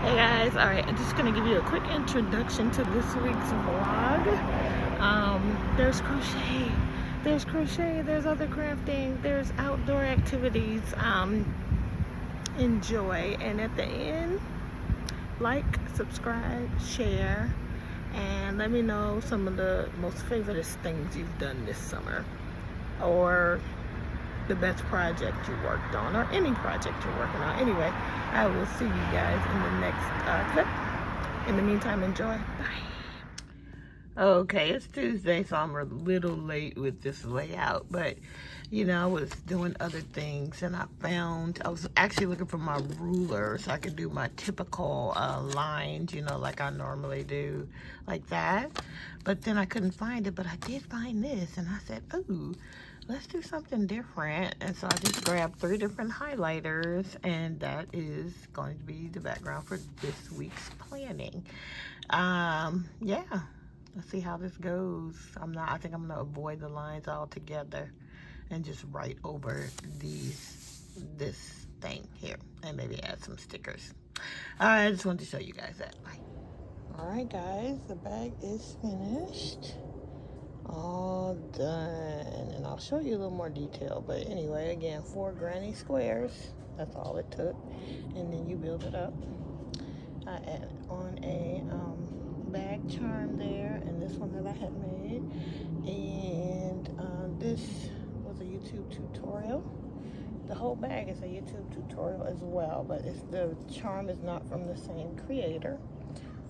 Hey guys, alright, I'm just going to give you a quick introduction to this week's vlog. There's crochet, there's other crafting, there's outdoor activities. Enjoy, and at the end, like, subscribe, share, and let me know some of the most favorite things you've done this summer, or the best project you worked on, or any project you're working on. Anyway, I will see you guys in the next clip. In the meantime, enjoy. Bye. Okay, it's Tuesday, so I'm a little late with this layout, but you know, I was doing other things, and I was actually looking for my ruler so I could do my typical lines, you know, like I normally do, like that. But then I couldn't find it, but I did find this, and I said, ooh, let's do something different. And so I just grabbed 3 different highlighters, and that is going to be the background for this week's planning. Yeah, let's see how this goes. I think I'm gonna avoid the lines altogether and just write over this thing here, and maybe add some stickers. All right, I just wanted to show you guys that. Bye. All right, guys, the bag is finished. All done, and I'll show you a little more detail, but anyway, again, 4 granny squares, that's all it took, and then you build it up. I added on a bag charm there, and this one that I had made, and this was a YouTube tutorial. The whole bag is a YouTube tutorial as well, but the charm is not from the same creator,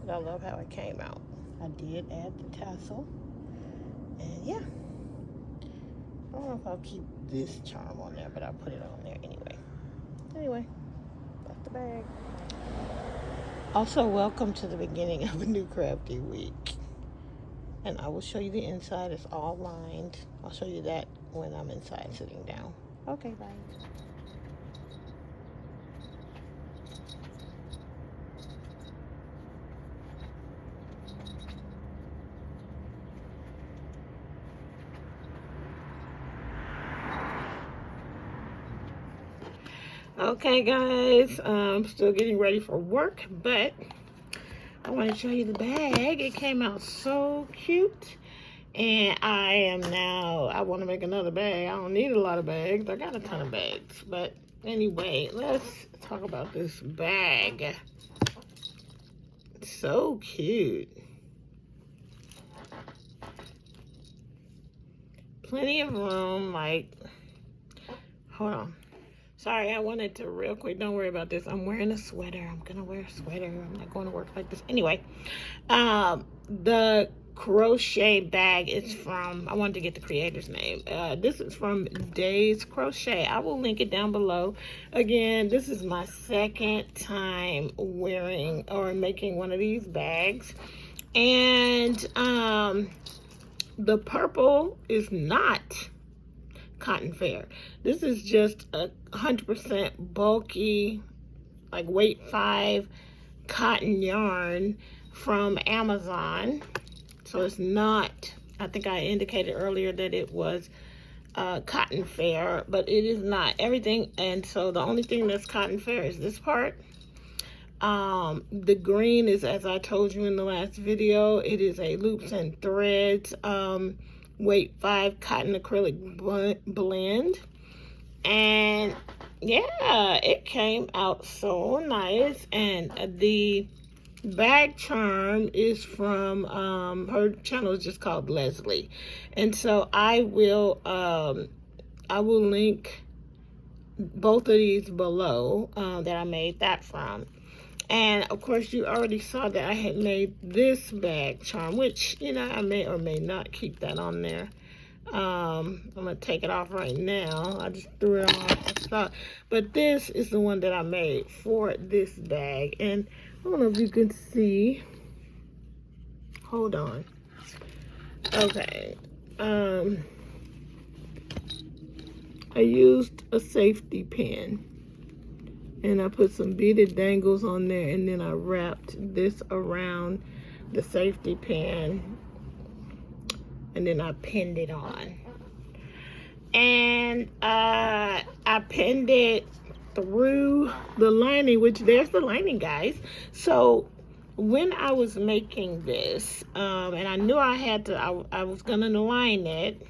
but I love how it came out. I did add the tassel. And yeah, I don't know if I'll keep this charm on there, but I'll put it on there anyway. Anyway, that's the bag. Also, welcome to the beginning of a new crafty week. And I will show you the inside. It's all lined. I'll show you that when I'm inside sitting down. Okay, bye. Okay, guys, I'm still getting ready for work, but I want to show you the bag. It came out so cute, and I want to make another bag. I don't need a lot of bags. I got a ton of bags, but anyway, let's talk about this bag. It's so cute. Plenty of room, like, hold on. Sorry, I wanted to real quick. Don't worry about this. I'm wearing a sweater. I'm going to wear a sweater. I'm not going to work like this. Anyway, the crochet bag is from, I wanted to get the creator's name. This is from Days Crochet. I will link it down below. Again, this is my second time wearing or making one of these bags. And the purple is not cotton fair. This is just a 100% bulky, like weight 5 cotton yarn from Amazon. So it's not, I think I indicated earlier that it was cotton fair, but it is not everything. And so the only thing that's cotton fair is this part. The green is, as I told you in the last video, it is a loops and threads weight 5 cotton acrylic blend. And yeah, it came out so nice. And the bag charm is from her channel is just called Leslie, and so I will link both of these below that I made that from. And of course, you already saw that I had made this bag charm, which, you know, I may or may not keep that on there. I'm gonna take it off right now. I just threw it off. But this is the one that I made for this bag. And I don't know if you can see. Hold on. Okay. I used a safety pin, and I put some beaded dangles on there, and then I wrapped this around the safety pin, and then I pinned it on. And I pinned it through the lining, which there's the lining, guys. So when I was making this, and I knew I was gonna line it,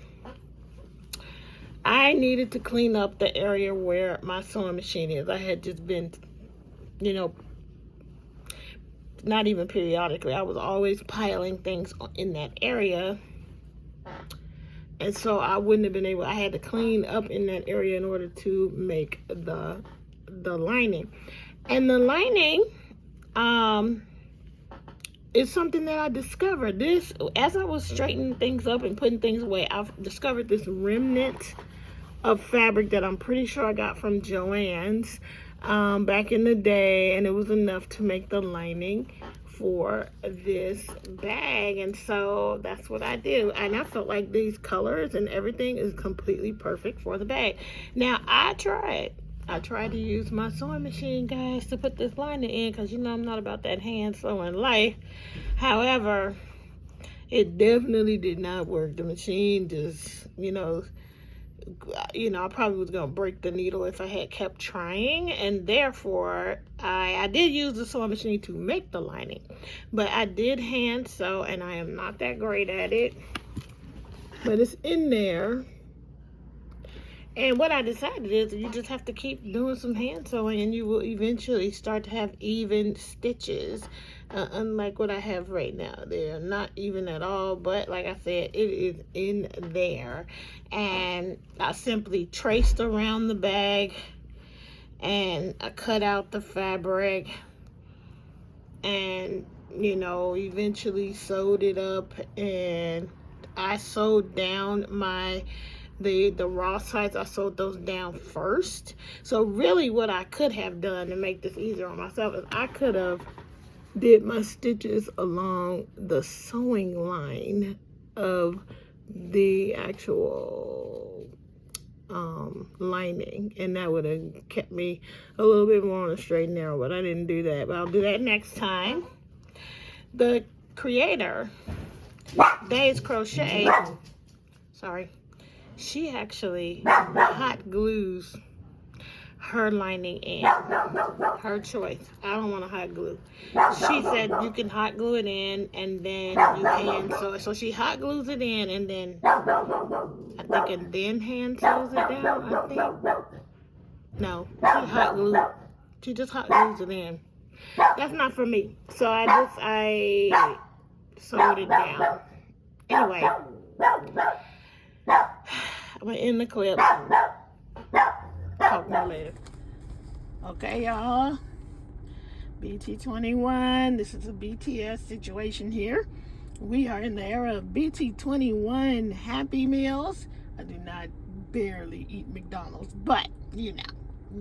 I needed to clean up the area where my sewing machine is. I had just been, you know, not even periodically, I was always piling things in that area. And so I wouldn't have been able, I had to clean up in that area in order to make the lining. And the lining is something that I discovered. This, as I was straightening things up and putting things away, I've discovered this remnant of fabric that I'm pretty sure I got from Joann's back in the day, and it was enough to make the lining for this bag. And so that's what I do, and I felt like these colors and everything is completely perfect for the bag. Now I tried to use my sewing machine, guys, to put this lining in, because you know I'm not about that hand sewing life. However, it definitely did not work. The machine just, I probably was gonna break the needle if I had kept trying, and therefore I did use the sewing machine to make the lining, but I did hand sew, and I am not that great at it, but it's in there. And what I decided is you just have to keep doing some hand sewing, and you will eventually start to have even stitches. Unlike what I have right now, they're not even at all, but like I said, it is in there. And I simply traced around the bag, and I cut out the fabric, and eventually sewed it up. And I sewed down the raw sides. I sewed those down first. So really what I could have done to make this easier on myself is I could have did my stitches along the sewing line of the actual lining, and that would have kept me a little bit more on the straight and narrow, but I didn't do that. But I'll do that next time. The creator, Days Crochet, she actually hot glues her lining in. Her choice. I don't want to hot glue. She said you can hot glue it in, and then you hand sew it. So she hot glues it in, and then and then hand sews it down, I think. No, she just hot glues it in. That's not for me. So I sewed it down. Anyway, I'm gonna end the clip. Talk more later. Okay, y'all. BT21. This is a BTS situation here. We are in the era of BT21 Happy Meals. I do not barely eat McDonald's, but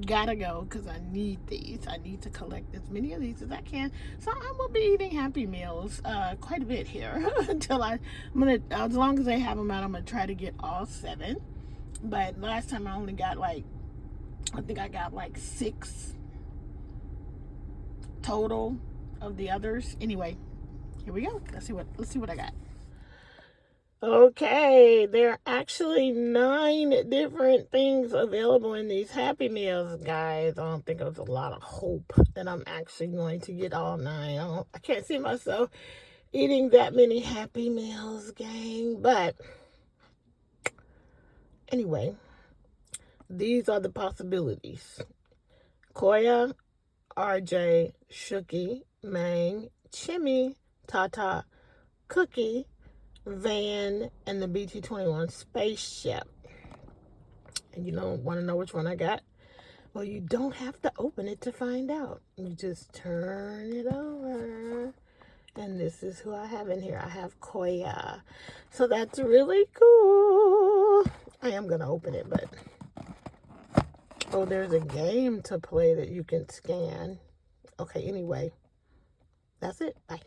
gotta go because I need these. I need to collect as many of these as I can. So I will be eating Happy Meals quite a bit here until as long as they have them out, I'm gonna try to get all 7. But last time I only got I think I got 6 total of the others. Anyway, here we go. Let's see what I got. Okay, there are actually 9 different things available in these Happy Meals, guys. I don't think there's a lot of hope that I'm actually going to get all 9. I can't see myself eating that many Happy Meals, gang. But anyway, these are the possibilities. Koya, RJ, Shuki, Mang, Chimmy, Tata, Cookie, Van, and the BT21 Spaceship. And you don't want to know which one I got? Well, you don't have to open it to find out. You just turn it over. And this is who I have in here. I have Koya. So that's really cool. I am going to open it, but... Oh, there's a game to play that you can scan. Okay, anyway. That's it. Bye.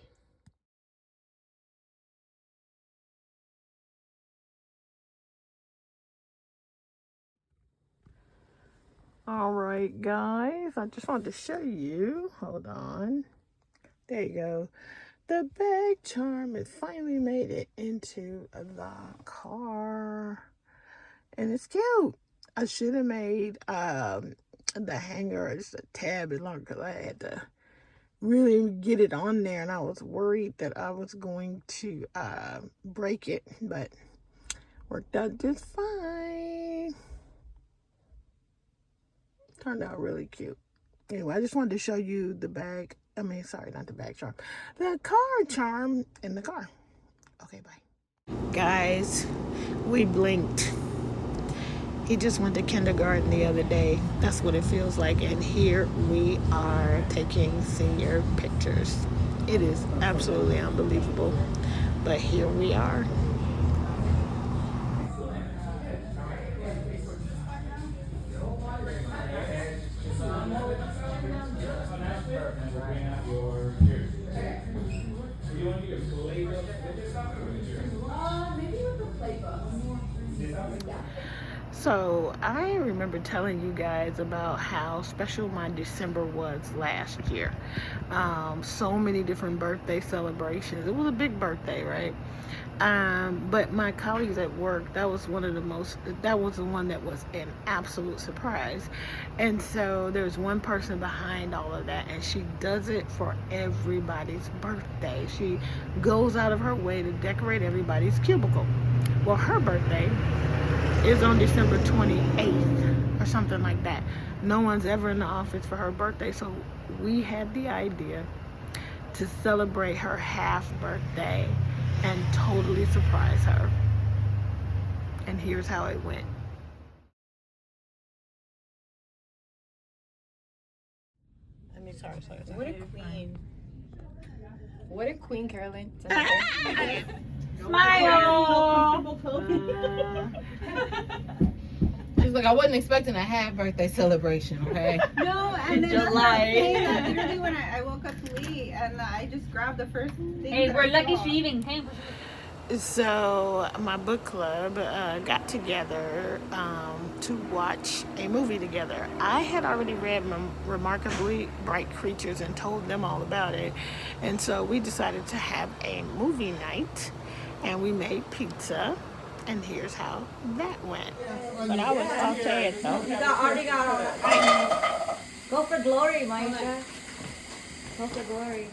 All right, guys. I just wanted to show you. Hold on. There you go. The bag charm has finally made it into the car. And it's cute. I should have made the hanger is a tad bit longer because I had to really get it on there, and I was worried that I was going to break it, but worked out just fine. Turned out really cute. Anyway, I just wanted to show you the bag. I mean, sorry, not the bag charm. The car charm in the car. Okay, bye. Guys, we blinked. He just went to kindergarten the other day. That's what it feels like. And here we are taking senior pictures. It is absolutely unbelievable. But here we are. So I remember telling you guys about how special my December was last year. So many different birthday celebrations. It was a big birthday, right? But my colleagues at work, that was the one that was an absolute surprise. And so there's one person behind all of that, and she does it for everybody's birthday. She goes out of her way to decorate everybody's cubicle. Well, her birthday is on December 28th or something like that. No one's ever in the office for her birthday, so we had the idea to celebrate her half birthday and totally surprise her. And here's how it went. Sorry. What a queen. What a queen, Carolyn. Smile. She's like, I wasn't expecting a half birthday celebration, okay? No, and then July. that literally when I woke up late and I just grabbed the first thing. Hey, we're lucky she even came. So my book club got together to watch a movie together. I had already read Remarkably Bright Creatures and told them all about it. And so we decided to have a movie night, and we made pizza. And here's how that went. But I was sauteed though. Go for glory, Micah. Go for glory.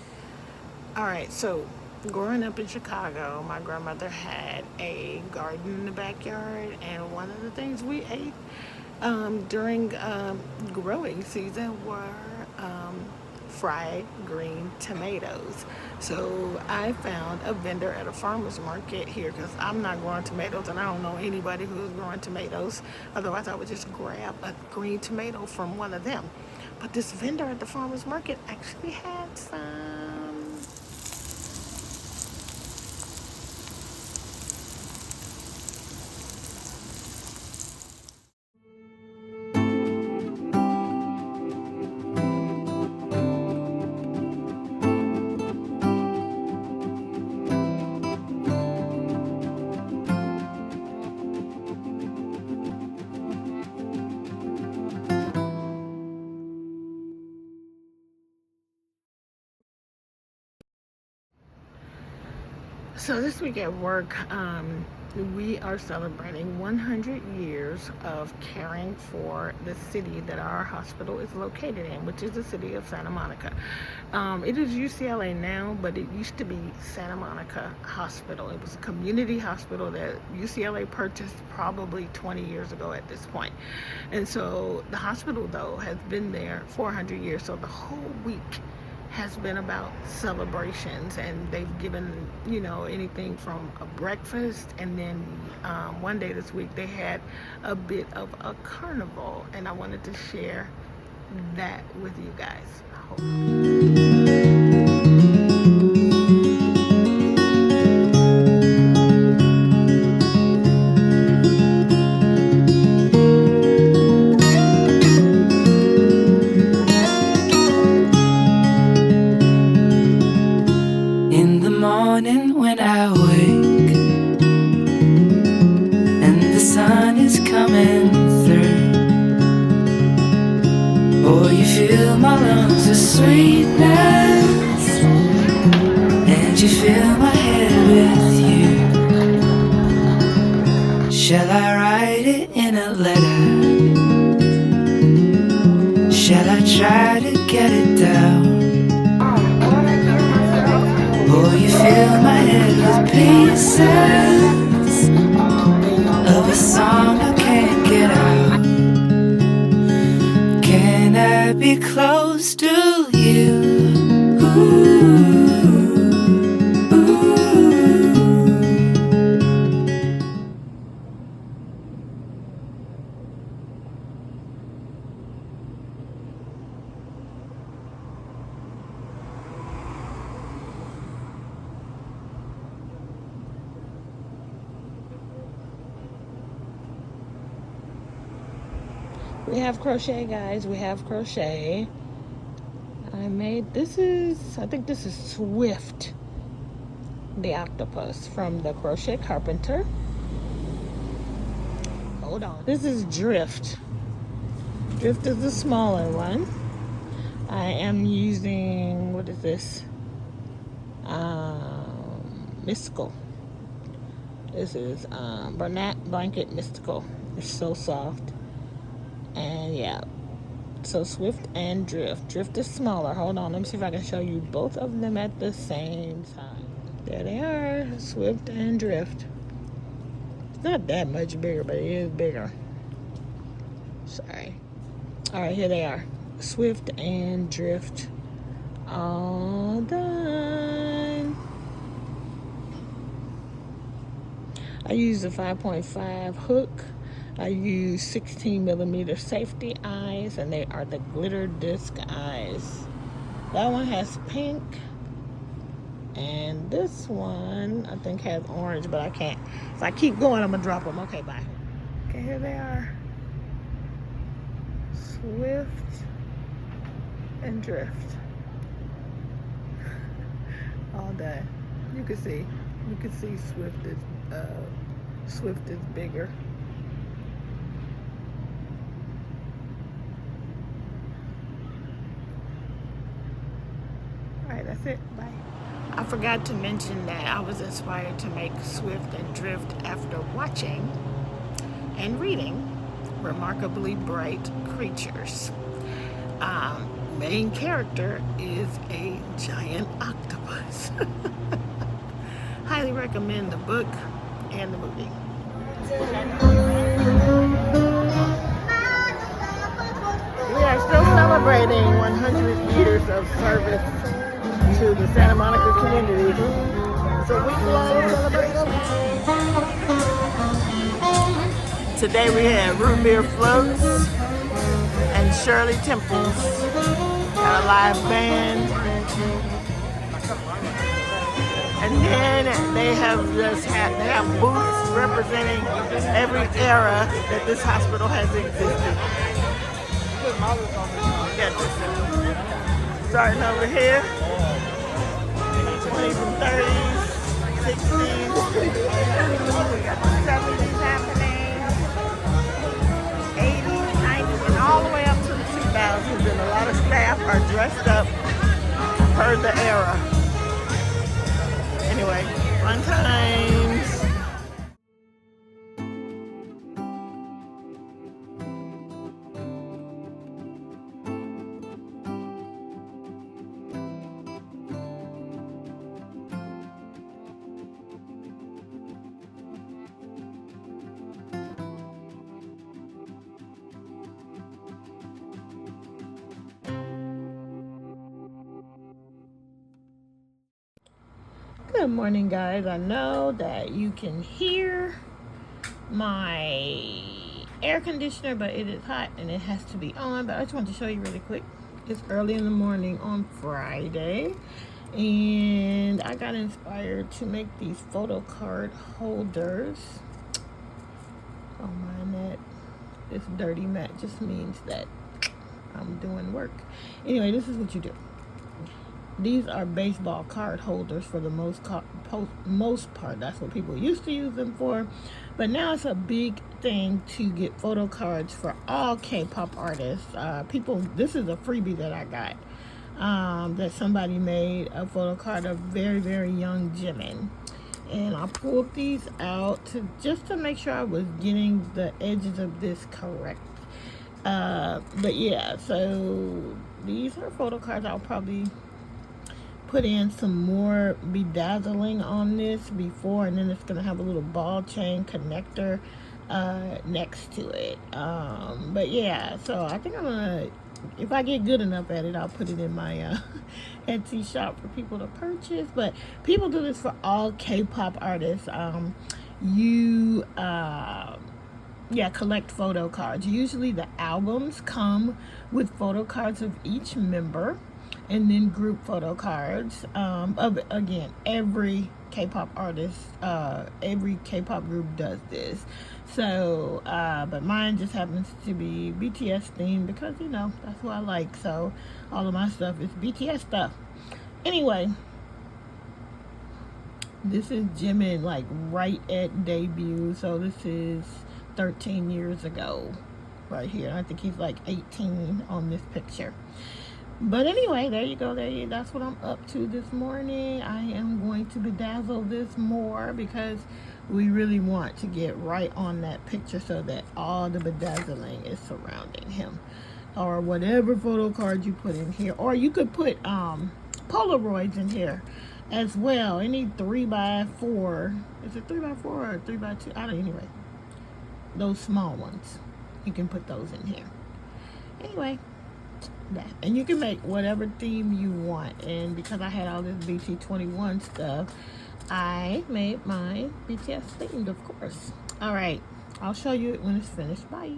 All right, so growing up in Chicago, my grandmother had a garden in the backyard, and one of the things we ate during growing season were fried green tomatoes. So I found a vendor at a farmer's market here because I'm not growing tomatoes and I don't know anybody who's growing tomatoes. Otherwise I would just grab a green tomato from one of them. But this vendor at the farmer's market actually had some. So this week at work, we are celebrating 100 years of caring for the city that our hospital is located in, which is the city of Santa Monica. It is UCLA now, but it used to be Santa Monica Hospital. It was a community hospital that UCLA purchased probably 20 years ago at this point. And so the hospital, though, has been there for 100 years. So the whole week has been about celebrations, and they've given, anything from a breakfast, and then one day this week they had a bit of a carnival, and I wanted to share that with you guys. Hold on. When I wake and the sun is coming through, oh, you fill my lungs with sweetness, and you fill my head with you. Shall I write it in a letter sense of a song I can't get out. Can I be close to you? Ooh. We have crochet, guys. We have crochet. I think this is Swift, the octopus from the Crochet Carpenter. Hold on. This is Drift. Drift is the smaller one. I am using, what is this? Mystical. This is Bernat Blanket Mystical. It's so soft. And yeah, so Swift and Drift. Drift is smaller. Hold on, let me see if I can show you both of them at the same time. There they are, Swift and Drift. It's not that much bigger, but it is bigger. Sorry. All right, here they are. Swift and Drift. All done. I use the 5.5 hook. I use 16 millimeter safety eyes, and they are the glitter disc eyes. That one has pink, and this one I think has orange, but I can't. If I keep going, I'm gonna drop them. Okay, bye. Okay, here they are. Swift and Drift. All done. You can see Swift is bigger. Alright, that's it. Bye. I forgot to mention that I was inspired to make Swift and Drift after watching and reading Remarkably Bright Creatures. Main character is a giant octopus. Highly recommend the book and the movie. We are still celebrating 100 years of service to the Santa Monica community. It's a week-long celebration. Today we had root beer floats and Shirley Temples and a live band. And then they have booths representing every era that this hospital has existed. Starting over here, 20s and 30s, 60s, we got the 70s happening, 80s, 90s, and all the way up to the 2000s. And a lot of staff are dressed up per the era. Anyway, fun times. Good morning, guys. I know that you can hear my air conditioner, but it is hot and it has to be on. But I just wanted to show you really quick. It's early in the morning on Friday, and I got inspired to make these photo card holders. Oh my, that this dirty mat just means that I'm doing work. Anyway, this is what you do. These are baseball card holders for the most part. That's what people used to use them for. But now it's a big thing to get photo cards for all K-pop artists. This is a freebie that I got. That somebody made a photo card of very, very young Jimin. And I pulled these out just to make sure I was getting the edges of this correct. But yeah, so these are photo cards I'll probably put in some more bedazzling on this before, and then it's going to have a little ball chain connector next to it. But yeah, so I think I'm gonna, if I get good enough at it, I'll put it in my Etsy shop for people to purchase. But people do this for all K-pop artists. Collect photo cards. Usually the albums come with photo cards of each member, and then group photo cards of, again, every K-pop artist, every K-pop group does this. So but mine just happens to be BTS themed because, you know, that's who I like. So all of my stuff is BTS stuff. Anyway, this is Jimin, like right at debut. So this is 13 years ago right here. I think he's like 18 on this picture. But anyway, there you go. That's what I'm up to this morning. I am going to bedazzle this more because we really want to get right on that picture so that all the bedazzling is surrounding him, or whatever photo card you put in here. Or you could put Polaroids in here as well. Any 3x4, is it 3x4 or 3x2? I don't know. Anyway, those small ones, you can put those in here. Anyway, that, and you can make whatever theme you want. And because I had all this BT21 stuff, I made mine BTS themed, of course. All right, I'll show you it when it's finished. Bye.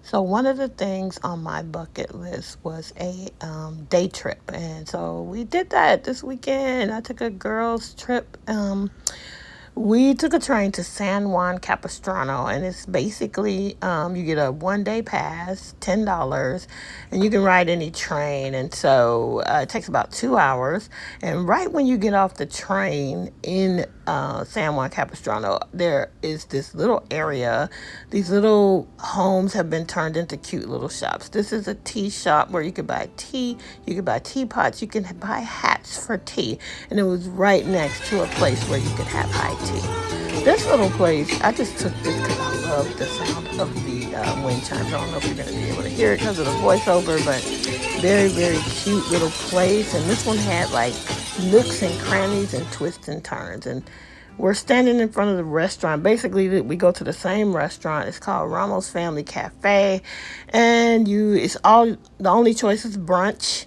So one of the things on my bucket list was a day trip, and so we did that this weekend. I took a girls trip. We took a train to San Juan Capistrano, and it's basically, you get a one-day pass, $10, and you can ride any train. And so it takes about 2 hours. And right when you get off the train in San Juan Capistrano, there is this little area. These little homes have been turned into cute little shops. This is a tea shop where you could buy tea, you could buy teapots, you can buy hats for tea. And it was right next to a place where you could have high tea. This little place, I just took this because I love the sound of the wind chimes. I don't know if you're going to be able to hear it because of the voiceover, but very, very cute little place. And this one had like nooks and crannies and twists and turns. And we're standing in front of the restaurant. Basically, we go to the same restaurant. It's called Ramos Family Cafe. And the only choice is brunch.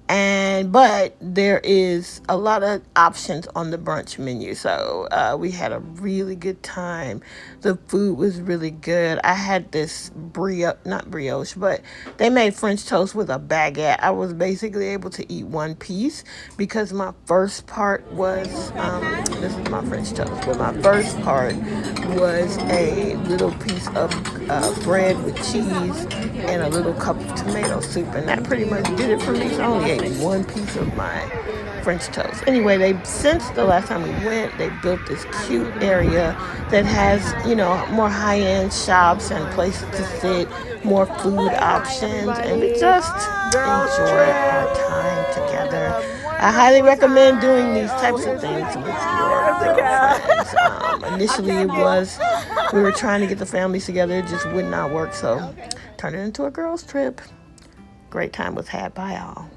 But there is a lot of options on the brunch menu. So we had a really good time. The food was really good. I had this not brioche, but they made French toast with a baguette. I was basically able to eat one piece because my first part was, this is my French toast, but my first part was a little piece of bread with cheese and a little cup of tomato soup. And that pretty much did it for me. So I only ate one piece of my French toast. Anyway, since the last time we went, they built this cute area that has, more high-end shops and places to sit, more food options, and we just enjoyed our time together. I highly recommend doing these types of things with your girlfriends. Initially, we were trying to get the families together, it just would not work, so turned it into a girls' trip. Great time was had by all.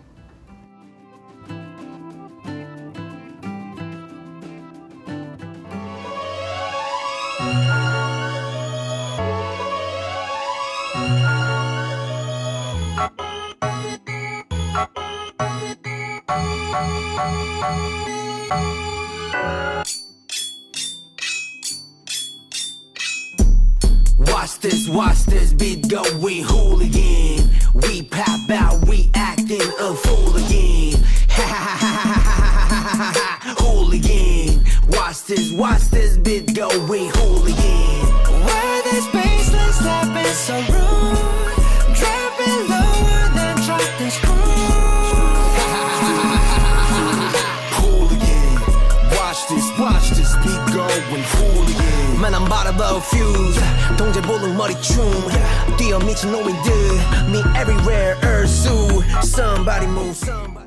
Watch this beat going hooligan. We pop out, we acting a fool again. Ha ha ha ha ha ha ha, hooligan. Watch this beat going hooligan. Where this baseline slapping so rude, dropping lower than drop this hooligan. Watch this beat going hooligan. Man, I'm about to blow fuse. 동제 볼록 머리춤 뛰어 미친 노인들. Me everywhere, Ursu. Somebody move, somebody.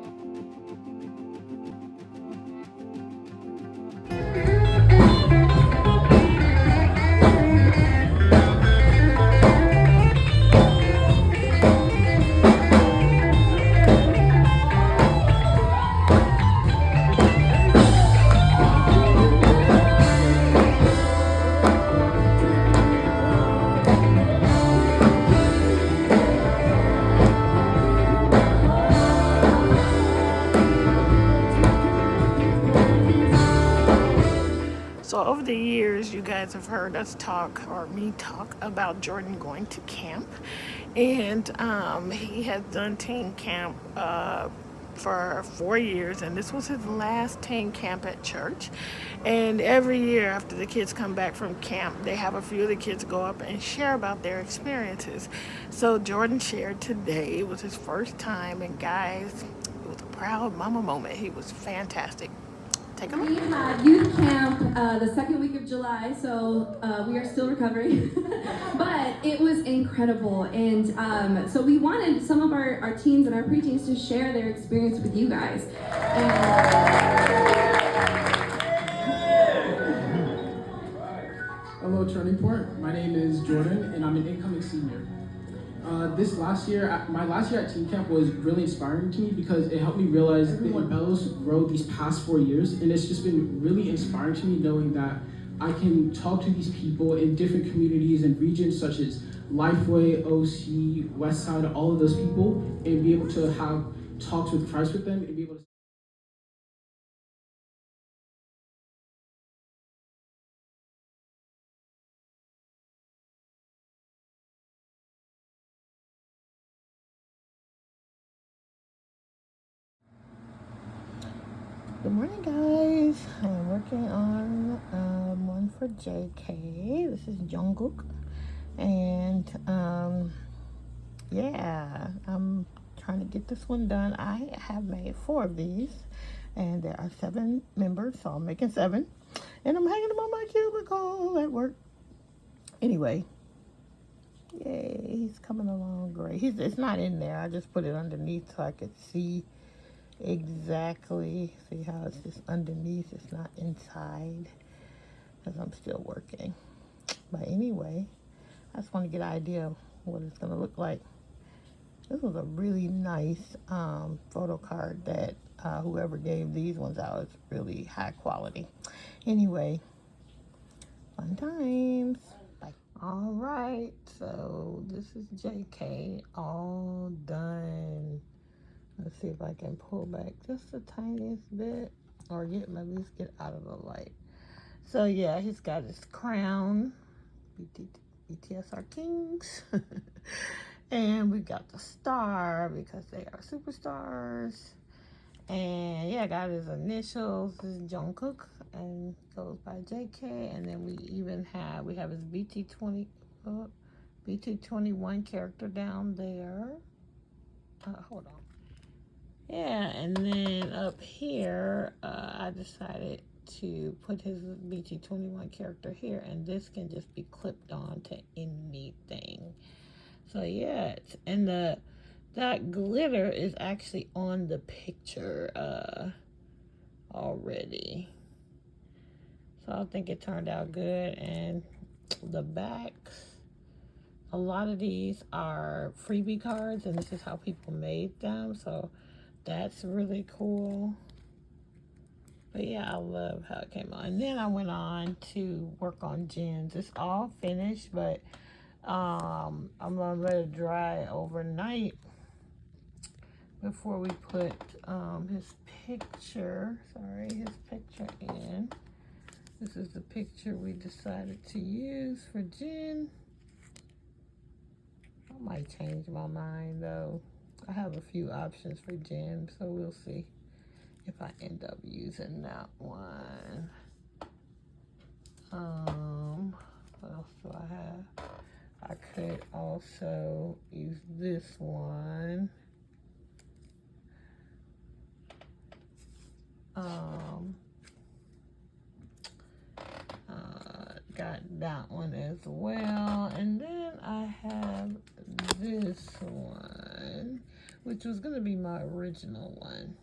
So over the years, you guys have heard us talk, or me talk, about Jordan going to camp. And he has done teen camp for 4 years, and this was his last teen camp at church. And every year after the kids come back from camp, they have a few of the kids go up and share about their experiences. So Jordan shared today. It was his first time, and guys, it was a proud mama moment. He was fantastic. Take a look. We had youth camp the second week of July, so we are still recovering. But it was incredible, and so we wanted some of our teens and our preteens to share their experience with you guys. Hello, Turning Point. My name is Jordan, and I'm an incoming senior. My last year at Teen Camp was really inspiring to me because it helped me realize everyone else grew these past 4 years, and it's just been really inspiring to me knowing that I can talk to these people in different communities and regions such as Lifeway, OC, Westside, all of those people, and be able to have talks with Christ with them and be able to. Good morning, guys. I'm working on one for JK. This is Jungkook, and yeah, I'm trying to get this one done. I have made 4 of these, and there are 7 members, so I'm making 7, and I'm hanging them on my cubicle at work. Anyway, yay, he's coming along great. It's not in there. I just put it underneath so I could see exactly. See how it's just underneath, it's not inside, because I'm still working. But anyway, I just want to get an idea of what it's going to look like. This was a really nice photo card that whoever gave these ones out is really high quality. Anyway, fun times. Bye. All right, so this is JK all done. Let's see if I can pull back just the tiniest bit, or at least get out of the light. So yeah, he's got his crown, BTS are kings, and we got the star because they are superstars. And yeah, got his initials. This is Jungkook, and goes by JK. And then we have his BT21 character down there. Hold on. Yeah, and then up here, I decided to put his BT21 character here, and this can just be clipped on to anything. So yeah, and that glitter is actually on the picture already. So I think it turned out good. And the backs, a lot of these are freebie cards, and this is how people made them. So that's really cool. But yeah, I love how it came out. And then I went on to work on Jen's. It's all finished, but I'm gonna let it dry overnight before we put his picture in. This is the picture we decided to use for Jen. I might change my mind though. I have a few options for Jen, so we'll see if I end up using that one. What else do I have? I could also use this one. Got that one as well. And then I have this one, which was going to be my original one.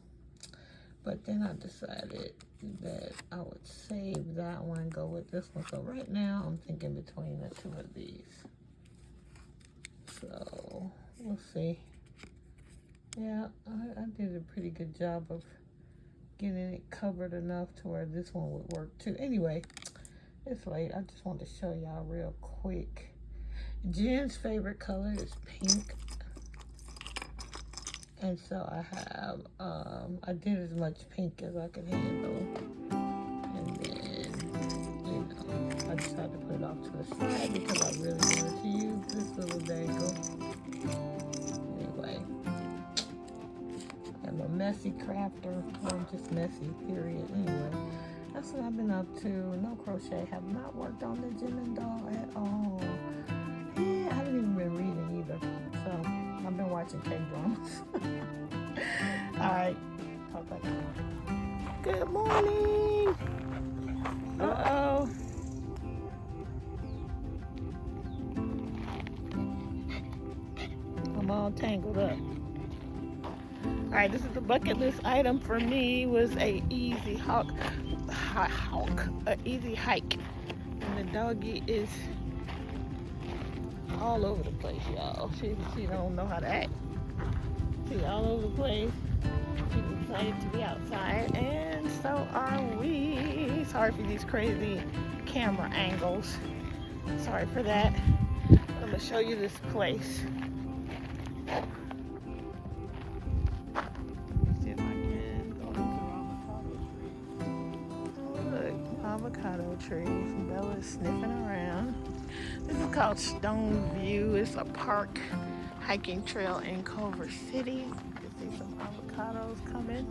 But then I decided that I would save that one and go with this one. So right now I'm thinking between the 2 of these. So we'll see. Yeah, I did a pretty good job of getting it covered enough to where this one would work too. Anyway, it's late. I just wanted to show y'all real quick. Jen's favorite color is pink. And so I have, I did as much pink as I could handle. And then I just had to put it off to the side because I really wanted to use this little dangle. Anyway, I'm a messy crafter. I'm just messy, period. Anyway, that's what I've been up to. No crochet. Have not worked on the Jim and Doll at all. Yeah, I haven't even been reading either. So I've been watching K-dramas. Alright, talk back. Good morning. Uh-oh. I'm all tangled up. Alright, this is the bucket list item for me. Was a easy easy hike. And the doggy is all over the place, y'all. She don't know how to act. She's all over the place. She's excited to be outside, and so are we. Sorry for these crazy camera angles. Sorry for that. I'm gonna show you this place. See if I can go into the avocado trees. Look, avocado trees. Bella's sniffing around. This is called Stone View. It's a park hiking trail in Culver City. You can see some avocados coming.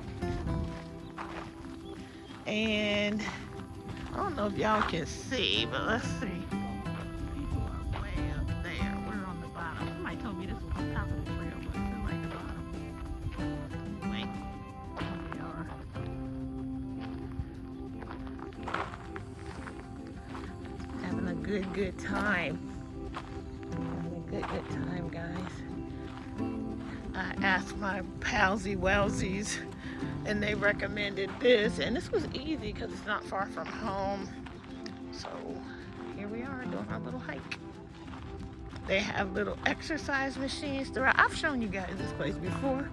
And I don't know if y'all can see, but let's see. People are way up there. We're on the bottom. Somebody told me this was the top of the trail, but it's still like the bottom. Anyway, here we are. Having a good time. Having a good time, guys. I asked my palsy wellsies and they recommended this, and this was easy because it's not far from home. So here we are doing our little hike. They have little exercise machines throughout. I've shown you guys this place before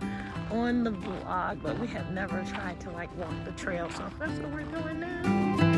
on the vlog, but we have never tried to like walk the trail, so that's what we're doing now.